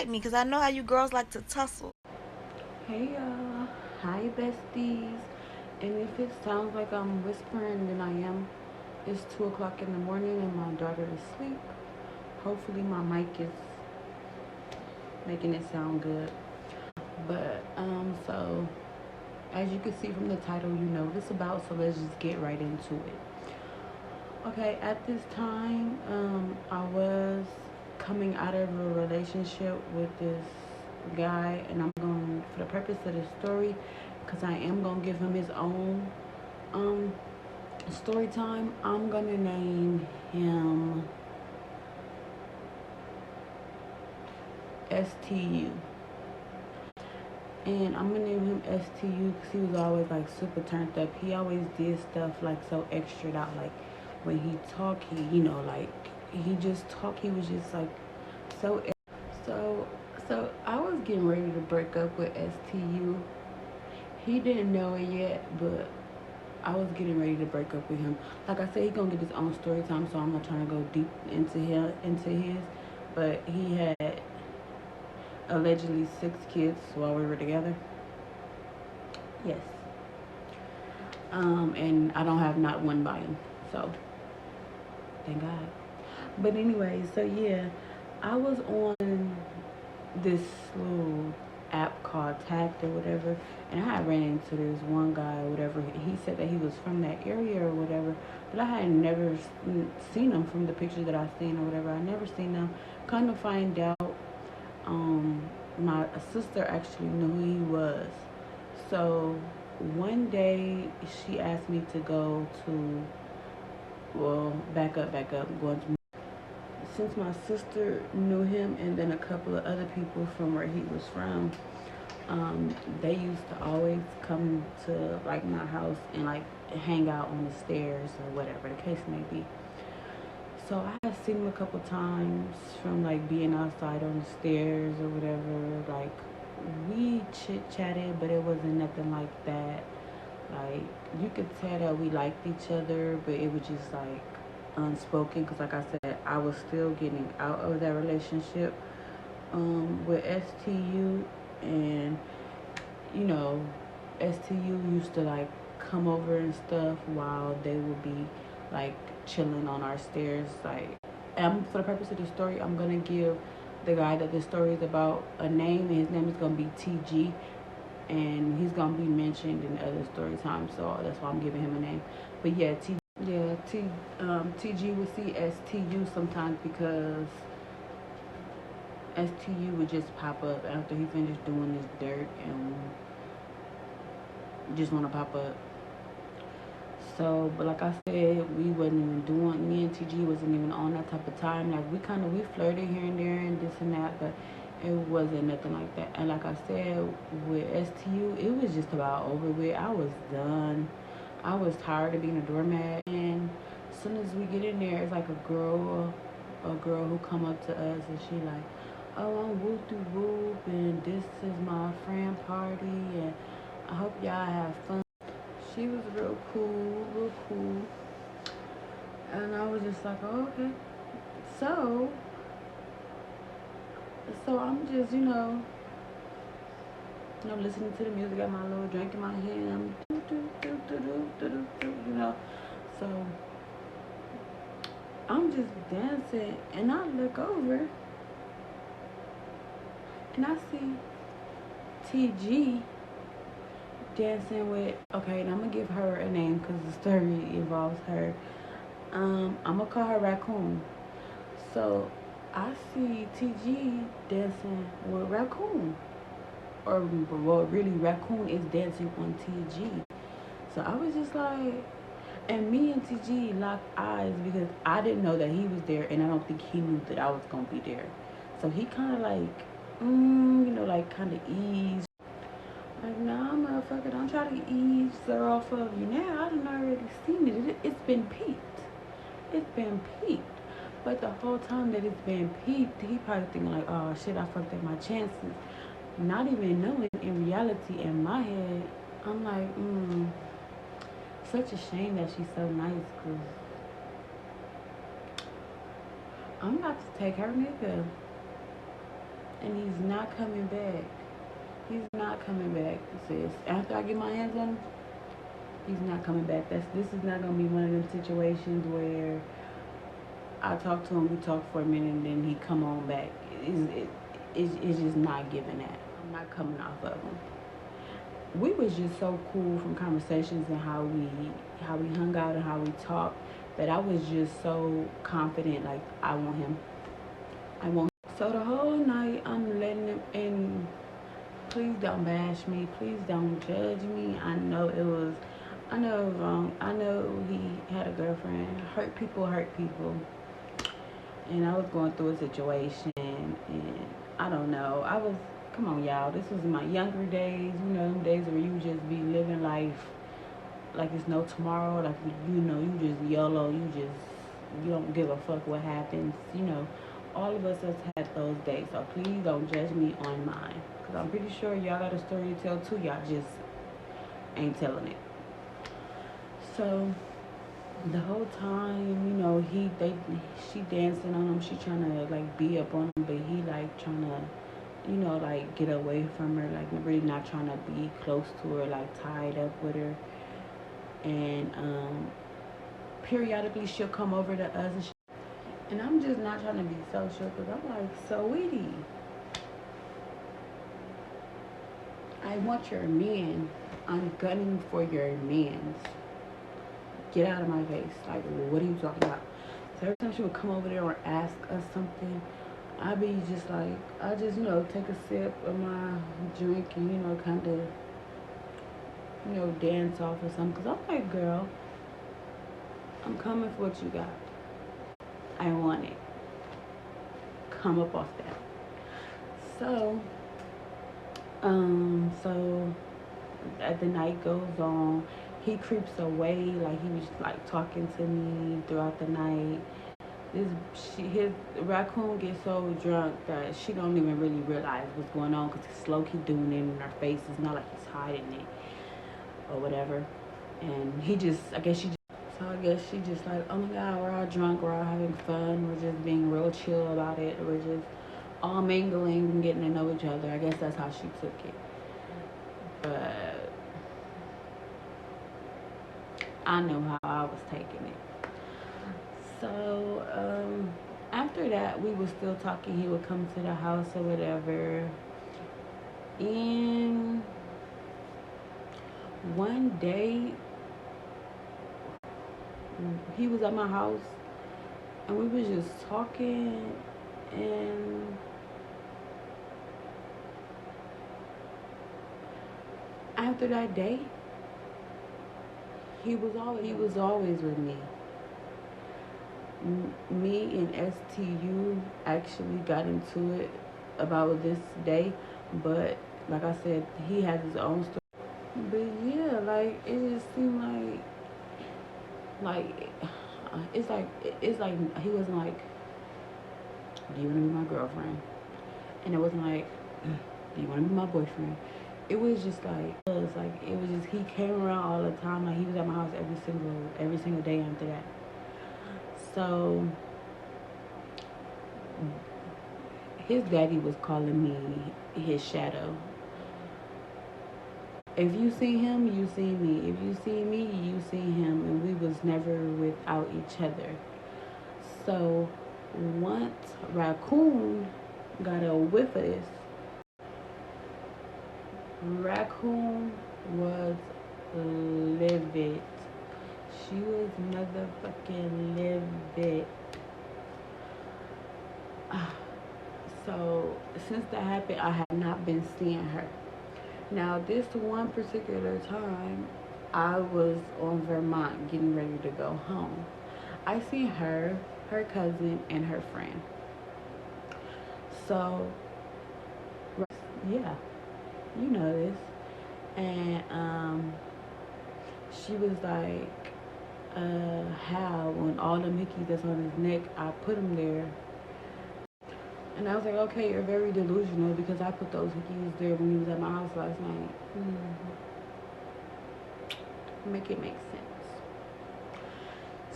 like me because I know how you girls like to tussle. Hey y'all, hi besties. And if it sounds like I'm whispering, then I am. It's 2 o'clock in the morning and my daughter is asleep. Hopefully, my mic is making it sound good. So as you can see from the title, you know what it's about, so let's just get right into it. Okay, at this time, I was coming out of a relationship with this guy, and I'm going, for the purpose of the story, because I am going to give him his own um, story time, I'm going to name him STU. And I'm gonna name him STU because he was always like super turned up. He always did stuff like so extra out. Like when he talked, like he just talked. He was just like so. So, so I was getting ready to break up with STU. He didn't know it yet, but I was getting ready to break up with him. Like I said, he gonna get his own story time, so I'm not trying to go deep into his. But he had allegedly 6 kids while we were together. Yes. And I don't have not one by him. So thank God. But anyway, so yeah, I was on this little app called Tact or whatever, and I had ran into this one guy or whatever. He said that he was from that area or whatever, but I had never seen him from the pictures that I seen or whatever. I never seen him. Kind of find out, my sister actually knew who he was. So one day she asked me to go to, well, back up, going to, since my sister knew him and then a couple of other people from where he was from, they used to always come to like my house and like hang out on the stairs or whatever the case may be. So I had seen him a couple times from like being outside on the stairs or whatever. Like we chit chatted, but it wasn't nothing like that. Like you could tell that we liked each other, but it was just like unspoken. Cause like I said, I was still getting out of that relationship with STU, and you know, STU used to like come over and stuff while they would be like chilling on our stairs. Like, for the purpose of the story, I'm gonna give the guy that this story is about a name, and his name is gonna be TG, and he's gonna be mentioned in other story times. So that's why I'm giving him a name. But yeah, TG would see STU sometimes because STU would just pop up after he finished doing this dirt and just want to pop up. So, but like I said, we wasn't even doing. Me and TG wasn't even on that type of time. Like we flirted here and there and this and that, but it wasn't nothing like that. And like I said, with STU, it was just about over with. I was done. I was tired of being a doormat. And as soon as we get in there, it's like a girl who come up to us and she like, oh, I'm whoop de whoop, and this is my friend party, and I hope y'all have fun. She was real cool, real cool. And I was just like, oh, okay. So, so I'm just, listening to the music, got my little drink in my hand, So I'm just dancing, and I look over, and I see TG dancing with, okay, and I'm gonna give her a name because the story involves her. I'm gonna call her Raccoon. So I see TG dancing with Raccoon, or well, really, Raccoon is dancing on TG. So I was just like, and me and TG locked eyes because I didn't know that he was there, and I don't think he knew that I was gonna be there. So he kind of like, like kind of eased. Like, nah, motherfucker, don't try to ease her off of you now. I done already seen it. It's been peaked. It's been peaked. But the whole time that it's been peaked, he probably thinking like, oh shit, I fucked up my chances. Not even knowing in reality in my head, I'm like, such a shame that she's so nice, because I'm about to take her nigga. and he's not coming back. He's not coming back, sis. After I get my hands on him, he's not coming back. This is not gonna be one of them situations where I talk to him, we talk for a minute, and then he come on back. It's just not giving that. I'm not coming off of him. We was just so cool from conversations and how we hung out and how we talked that I was just so confident. Like I want him. I want him. So the whole night I'm letting him in. Please don't bash me. Please don't judge me. I know it was wrong. I know he had a girlfriend. Hurt people hurt people. And I was going through a situation, and I don't know. Come on, y'all. This was my younger days. You know, them days where you just be living life like it's no tomorrow. Like, you just YOLO. You don't give a fuck what happens. All of us has had those days. So please don't judge me on mine. Because I'm pretty sure y'all got a story to tell too. Y'all just ain't telling it. So the whole time, she dancing on him. She trying to like be up on him, but he like trying to, like get away from her, like really not trying to be close to her, like tied up with her. And periodically she'll come over to us, and I'm just not trying to be social because I'm like, sweetie, I want your man. I'm gunning for your man. Get out of my face. Like, what are you talking about? So every time she would come over there or ask us something, I'd be just like, I just, take a sip of my drink and, kind of, dance off or something. Because I'm like, girl, I'm coming for what you got. I want it. Come up off that. So as the night goes on, he creeps away. Like he was like talking to me throughout the night. His raccoon gets so drunk that she don't even really realize what's going on because he's slow keep doing it in her face. It's not like he's hiding it or whatever. And he just, I guess she just like, oh my God, we're all drunk, we're all having fun, we're just being real chill about it, we're just all mingling and getting to know each other. I guess that's how she took it. But I know how I was taking it. So after that, we were still talking. He would come to the house or whatever. And one day, he was at my house, and we was just talking, and after that day, he was always with me. Me and STU actually got into it about this day, but like I said, he has his own story. But yeah, like it just seemed like it's like he wasn't like, do you want to be my girlfriend? And it wasn't like, do you want to be my boyfriend? It was just like it was just he came around all the time. Like he was at my house every single day after that. So his daddy was calling me his shadow. If you see him, you see me. If you see me, you see him. And we was never without each other. So once Raccoon got a whiff of this, Raccoon was livid. She was motherfucking livid. So since that happened, I have not been seeing her. Now this one particular time, I was on Vermont getting ready to go home. I seen her cousin, and her friend. So yeah, you know this. And she was like, how when all the Mickeys that's on his neck, I put them there. And I was like, okay, you're very delusional because I put those hickeys there when you was at my house last night. Make it make sense.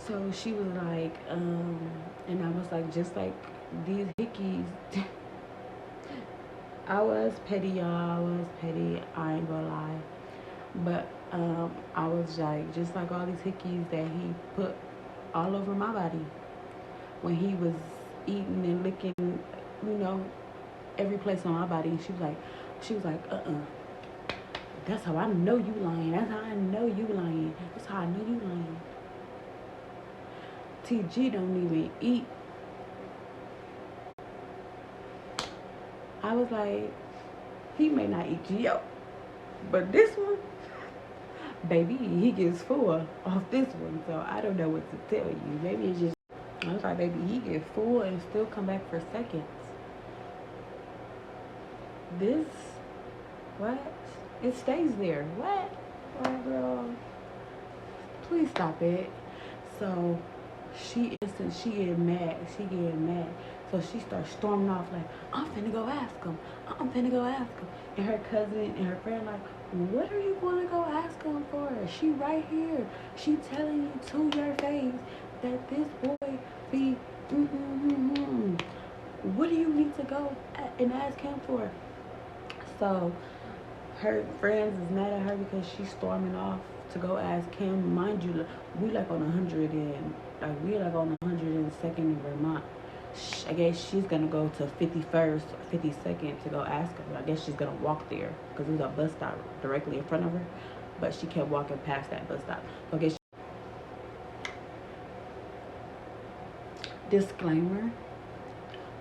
So she was like, and I was like, just like these hickeys I was petty, y'all. I was petty. I ain't gonna lie. But I was like, just like all these hickeys that he put all over my body when he was eating and licking, every place on my body. And she was like, that's how I know you lying. That's how I know you lying. That's how I know you lying. TG don't even eat. I was like, he may not eat Geo, but this one, baby, he gets full off this one. So I don't know what to tell you. Maybe it's just, I was like, baby, he get full and still come back for seconds. This, what? It stays there. What? Oh, girl, please stop it. So she getting mad. So she starts storming off like, I'm finna go ask him. And her cousin and her friend like, what are you going to go ask him for? She right here. She telling you to your face that this boy be, what do you need to go and ask him for? So her friends is mad at her because she's storming off to go ask him. Mind you, we like on 100 and we're like on 102nd in Vermont. I guess she's gonna go to 51st or 52nd to go ask him. I guess she's gonna walk there because there's a bus stop directly in front of her, but she kept walking past that bus stop. So I guess disclaimer: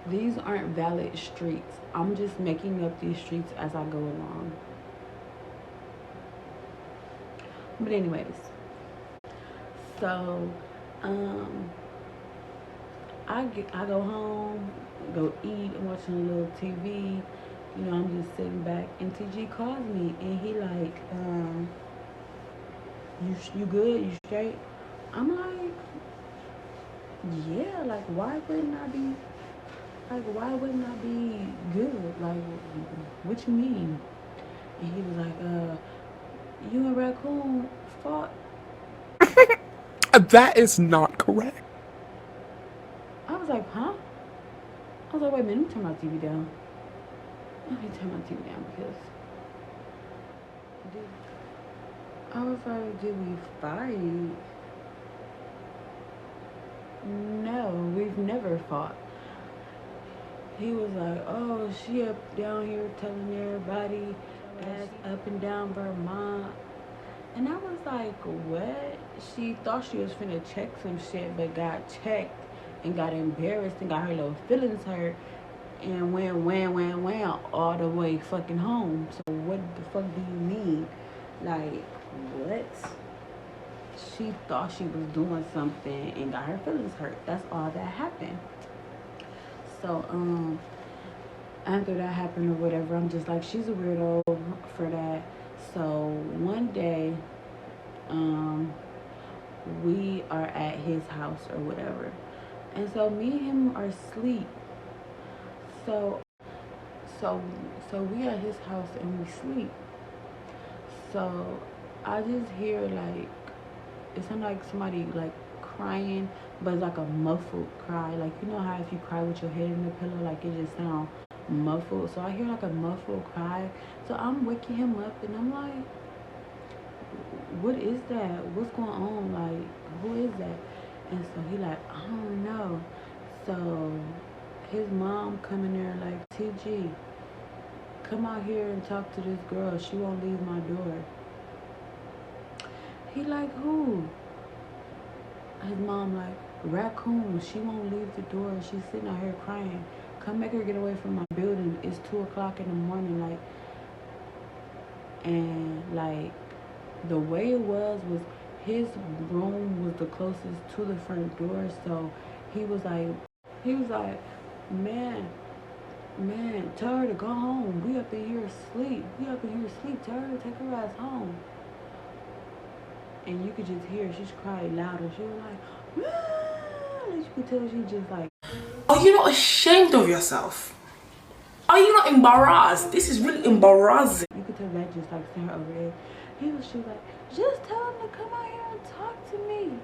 these aren't valid streets. I'm just making up these streets as I go along. But anyways, so I go home, go eat, I'm watching a little TV. I'm just sitting back, and TG calls me, and he like, you good? You straight? I'm like, yeah. Like, why wouldn't I be? Like, why wouldn't I be good? Like, what you mean? And he was like, you and Raccoon fought. That is not correct. I was like, huh? I was like, wait a minute, let me turn my TV down. Let me turn my TV down because I was like, did we fight? No, we've never fought. He was like, oh, she up down here telling everybody that's up and down Vermont. And I was like, what? She thought she was finna check some shit, but got checked and got embarrassed and got her little feelings hurt and went all the way fucking home. So what the fuck do you mean? Like, what? She thought she was doing something and got her feelings hurt. That's all that happened. So, after that happened or whatever, I'm just like, she's a weirdo for that. So one day, we are at his house or whatever, and so me and him are asleep. So we at his house and we sleep. So I just hear like it sounds like somebody like crying, but it's like a muffled cry. Like, you know how if you cry with your head in the pillow, like it just sounds muffled. So I hear like a muffled cry. So I'm waking him up and I'm like, what is that? What's going on? Like, who is that? And so he like, I don't know. So his mom come in there like, TG, come out here and talk to this girl. She won't leave my door. He like, who? His mom like, Raccoon. She won't leave the door. She's sitting out here crying. Come make her get away from my building. It's 2 o'clock in the morning. Like, and like the way it was his room was the closest to the front door. So he was like, man, tell her to go home. We up in here asleep. Tell her to take her ass home. And you could just hear she's crying louder. She was like, ah! You could tell she just like, are you not ashamed of yourself? Are you not embarrassed? This is really embarrassing. You could tell that just like sent her over there. She was like, just tell him to come out here and talk to me.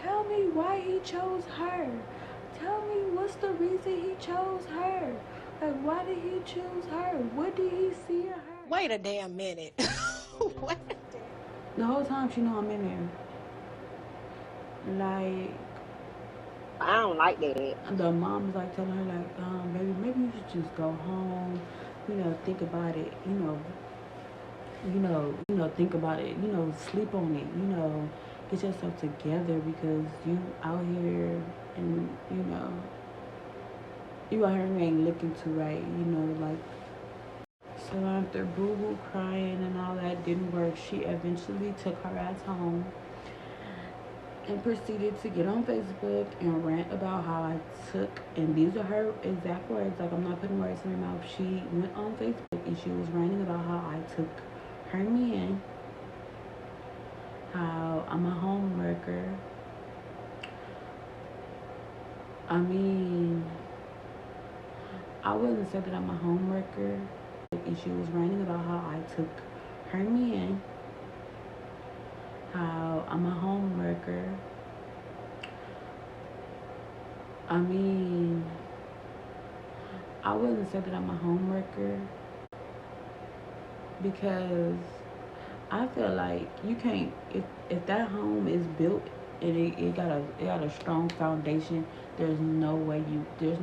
Tell me why he chose her. Tell me what's the reason he chose her. Like, why did he choose her? What did he see in her? Wait a damn minute. What? The whole time she know I'm in there. Like, I don't like that. the mom's like telling her like, baby, maybe you should just go home. You know, think about it. Think about it. Sleep on it. Get yourself together because you out here and you out here and ain't looking too right. Like. So after Boo Boo crying and all that didn't work, she eventually took her ass home and proceeded to get on Facebook and rant about how I took, and these are her exact words, like I'm not putting words in her mouth. She went on Facebook and she was ranting about how I took her man, how I'm a home wrecker. I mean, I wouldn't say that I'm a home wrecker. And she was ranting about how I took her man, how I'm a home wrecker. I mean, I wouldn't say that I'm a home wrecker because I feel like you can't, if that home is built and it got a strong foundation, there's no way there's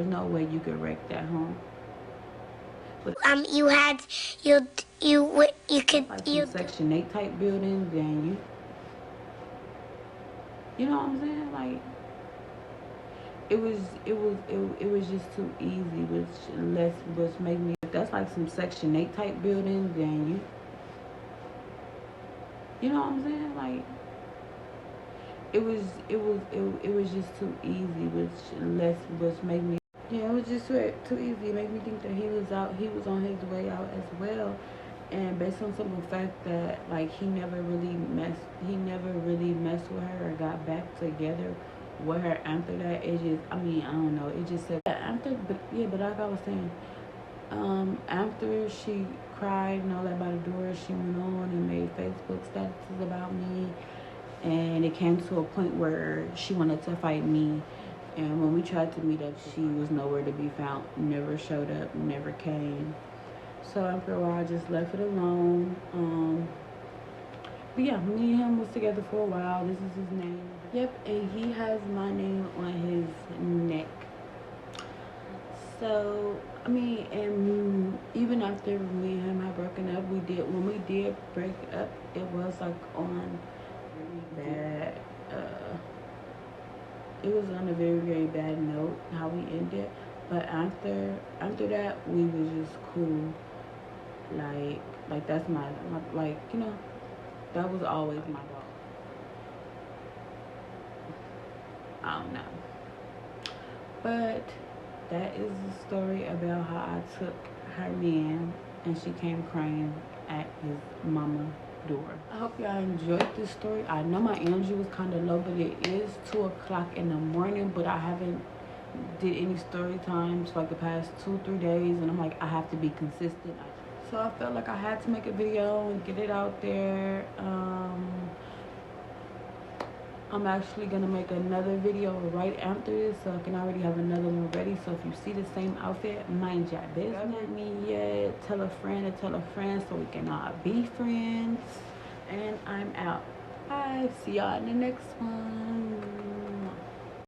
no way you could wreck that home. But you could like some Section 8 type buildings, and you know what I'm saying? Like it was just too easy, which made me. That's like some Section 8 type buildings, and you know what I'm saying? Like it was just too easy, which made me. Yeah, it was just too easy. It made me think that he was on his way out as well. And based on some of the fact that like he never really messed with her or got back together with her after that, it just, I mean, I don't know, it just said after, but like I was saying, after she cried and all that about the door, she went on and made Facebook statuses about me, and it came to a point where she wanted to fight me. And when we tried to meet up, she was nowhere to be found, never showed up, never came. So after a while, I just left it alone. But yeah, me and him was together for a while. This is his name. Yep, and he has my name on his neck. So, I mean, and even after me and him had broken up, when we did break up, it was like on bad, it was on a very, very bad note, how we ended. But after that, we was just cool. Like that's my like, that was always my dog. I don't know. But that is the story about how I took her man and she came crying at his mama door. I hope y'all enjoyed this story. I know my energy was kind of low, but it is 2 o'clock in the morning, but I haven't did any story times for like the past 2-3 days, and I'm like, I have to be consistent. So I felt like I had to make a video and get it out there. I'm actually gonna make another video right after this, so I can already have another one ready. So if you see the same outfit, mind your business. Haven't me yet, tell a friend to tell a friend so we can all be friends. And I'm out. Bye. See y'all in the next one.